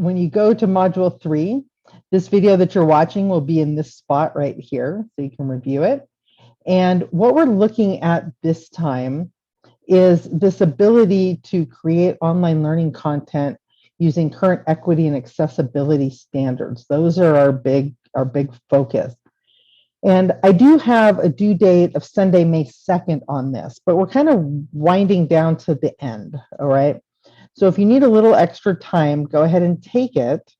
when you go to module 3, this video that you're watching will be in this spot right here, so you can review it. And what we're looking at this time is this ability to create online learning content using current equity and accessibility standards. Those are our big focus. And I do have a due date of Sunday, May 2nd on this, but we're kind of winding down to the end, all right? So if you need a little extra time, go ahead and take it,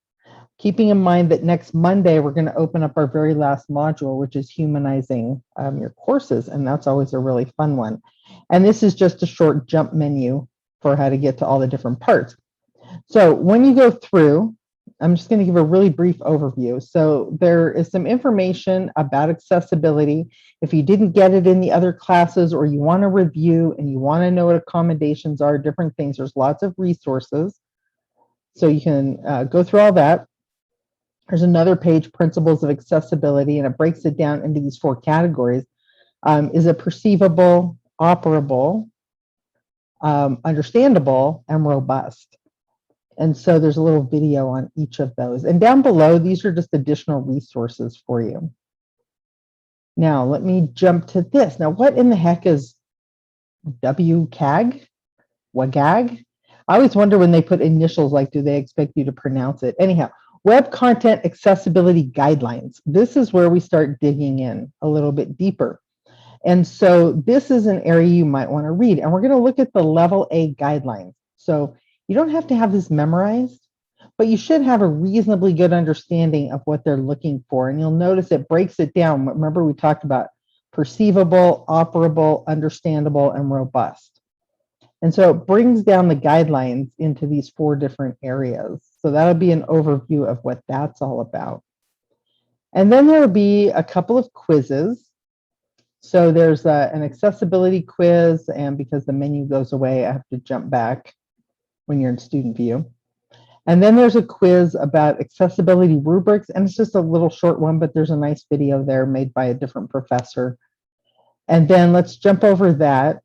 keeping in mind that next Monday, we're going to open up our very last module, which is humanizing your courses, and that's always a really fun one. And this is just a short jump menu for how to get to all the different parts. So when you go through, I'm just going to give a really brief overview. So there is some information about accessibility. If you didn't get it in the other classes, or you want to review and you want to know what accommodations are, different things, there's lots of resources. So you can go through all that. There's another page, Principles of Accessibility, and it breaks it down into these 4 categories. Is it perceivable, operable, understandable, and robust? And so there's a little video on each of those. And down below, these are just additional resources for you. Now, let me jump to this. Now, what in the heck is WCAG? WCAG? I always wonder when they put initials, like, do they expect you to pronounce it? Anyhow, Web Content Accessibility Guidelines. This is where we start digging in a little bit deeper. And so this is an area you might want to read. And we're going to look at the Level A guidelines. So you don't have to have this memorized, but you should have a reasonably good understanding of what they're looking for. And you'll notice it breaks it down. Remember, we talked about perceivable, operable, understandable, and robust. And so it brings down the guidelines into these 4 different areas. So that'll be an overview of what that's all about. And then there'll be a couple of quizzes. So there's an accessibility quiz, and because the menu goes away, I have to jump back when you're in student view. And then there's a quiz about accessibility rubrics, and it's just a little short one, but there's a nice video there made by a different professor. And then let's jump over that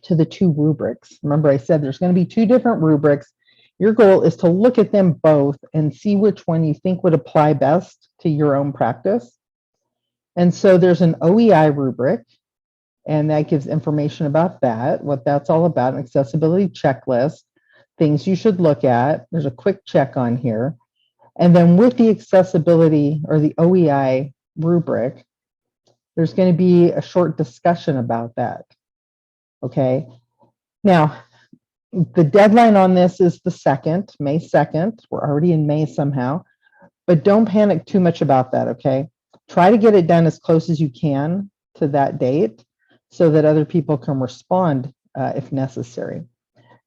to the 2 rubrics. Remember, I said there's going to be 2 different rubrics. Your goal is to look at them both and see which one you think would apply best to your own practice. And so there's an OEI rubric, and that gives information about that, what that's all about, an accessibility checklist, things you should look at. There's a quick check on here. And then with the accessibility or the OEI rubric, there's going to be a short discussion about that. Okay. Now, the deadline on this is the 2nd, May 2nd. We're already in May somehow, but don't panic too much about that. Okay. Try to get it done as close as you can to that date so that other people can respond if necessary.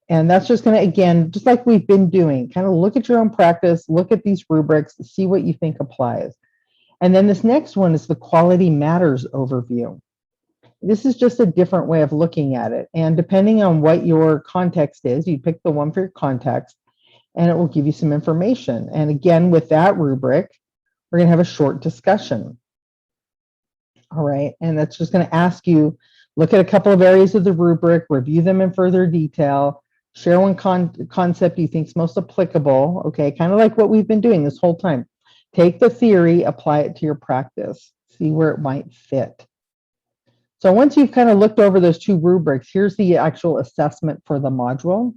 And that's just going to, again, just like we've been doing, kind of look at your own practice, look at these rubrics, see what you think applies. And then this next one is the Quality Matters overview. This is just a different way of looking at it. And depending on what your context is, you pick the one for your context, and it will give you some information. And again, with that rubric, we're going to have a short discussion. All right. And that's just going to ask you, look at a couple of areas of the rubric, review them in further detail, share one concept you think is most applicable. Okay. Kind of like what we've been doing this whole time. Take the theory, apply it to your practice, see where it might fit. So once you've kind of looked over those 2 rubrics, here's the actual assessment for the module.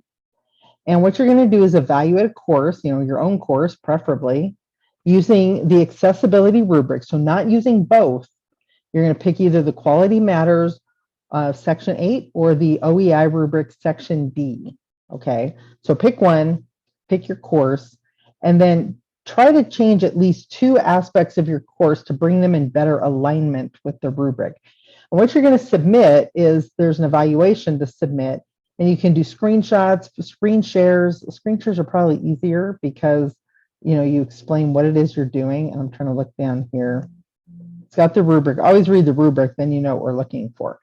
And what you're going to do is evaluate a course, your own course, preferably, using the accessibility rubric. So not using both. You're going to pick either the Quality Matters Section 8 or the OEI rubric Section D. Okay, so pick one, pick your course, and then try to change at least 2 aspects of your course to bring them in better alignment with the rubric. And what you're going to submit is there's an evaluation to submit, and you can do screenshots, screen shares. Screen shares are probably easier because you explain what it is you're doing. And I'm trying to look down here. It's got the rubric. Always read the rubric, then you know what we're looking for.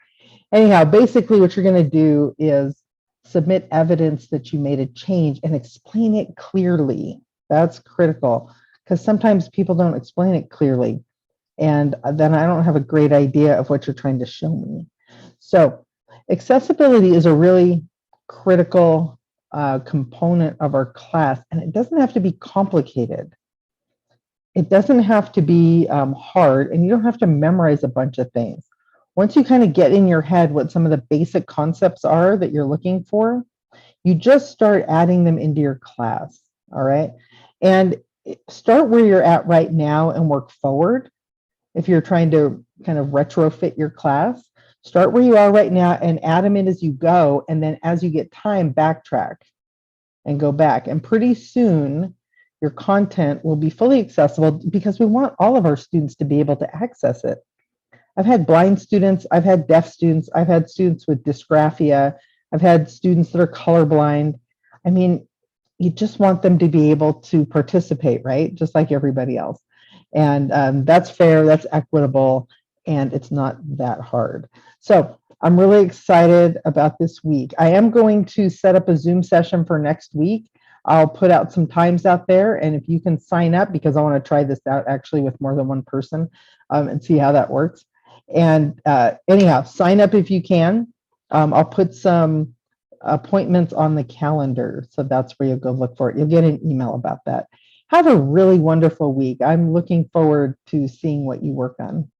Anyhow, basically what you're going to do is submit evidence that you made a change and explain it clearly. That's critical because sometimes people don't explain it clearly. And then I don't have a great idea of what you're trying to show me. So accessibility is a really critical component of our class, and it doesn't have to be complicated. It doesn't have to be hard, and you don't have to memorize a bunch of things. Once you kind of get in your head what some of the basic concepts are that you're looking for, you just start adding them into your class, all right? And start where you're at right now and work forward. If you're trying to kind of retrofit your class, start where you are right now and add them in as you go. And then as you get time, backtrack and go back. And pretty soon, your content will be fully accessible because we want all of our students to be able to access it. I've had blind students, I've had deaf students, I've had students with dysgraphia, I've had students that are colorblind. I mean, you just want them to be able to participate, right? Just like everybody else. And that's fair, that's equitable, and it's not that hard. So I'm really excited about this week. I am going to set up a Zoom session for next week. I'll put out some times out there, and if you can sign up, because I want to try this out actually with more than one person and see how that works. And anyhow, sign up if you can. I'll put some appointments on the calendar, so that's where you'll go look for it. You'll get an email about that. Have a really wonderful week. I'm looking forward to seeing what you work on.